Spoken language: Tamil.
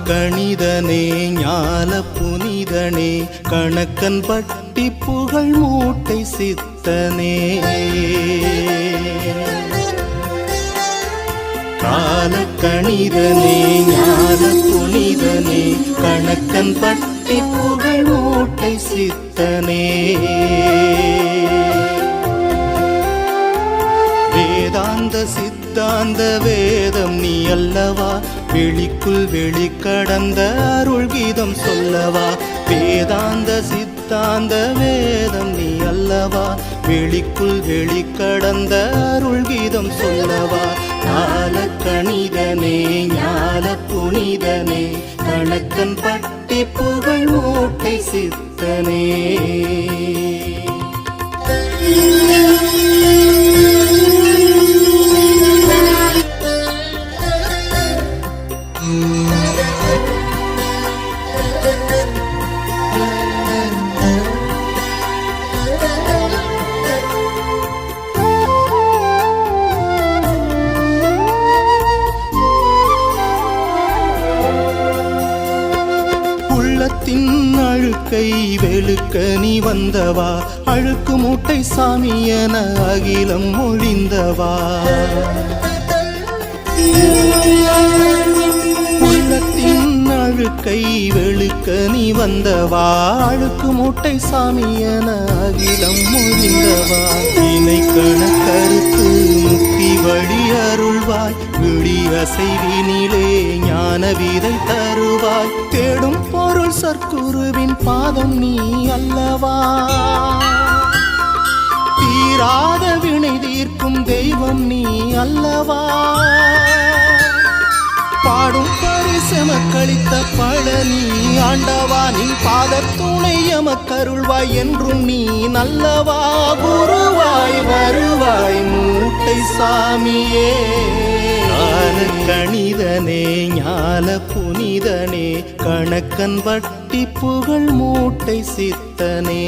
கணிதனே ஞால புனிதனே கணக்கன் பட்டி புகழ் மூட்டை சித்தனே கணிதனே ஞான புனிதனே கணக்கன் பட்டி புகழ் மூட்டை சித்தனே வேதாந்த சித்தாந்த வேதம் நீ அல்லவா வெளிக்குள் வெளிக்கடந்த அருள் கீதம் சொல்லவா வேதாந்த சித்தாந்த வேதம் நீ அல்லவா வெளிக்குள் வெளிக்கடந்த அருள் கீதம் சொல்லவா ஞால கணிதனே ஞான புனிதனே கணக்கன் பட்டி புகழ் மூட்டை சித்தனே அழுக்கை வெளுக்க நீ வந்தவா அழுக்கு மூட்டை சாமி என அகிலம் ஒழிந்தவா உள்ளத்தின் அழுக்கை வெளுக்க நீ வந்தவா அழுக்கு மூட்டை சாமி என அகிலம் ஒழிந்தவா இணை கணக்கறுத்து முக்தி வழி அருள்வாய் விழி அசைவினிலே ஞான விதை தருவாய் தேடும் பொருள் சற்குருவின் பாதம் நீ அல்லவா தீராத வினை தீர்க்கும் தெய்வம் நீ அல்லவா பாடும் பரிசமக்களித்த பழனி ஆண்டவா நின் பாதத்துணை எமக்கருள்வாய் என்றும் நீ நல்லவா குருவாய் வருவாய் மூட்டை சாமியே கணிதனே ஞான புனிதனே கணக்கன் வட்டி புகழ் மூட்டை சித்தனே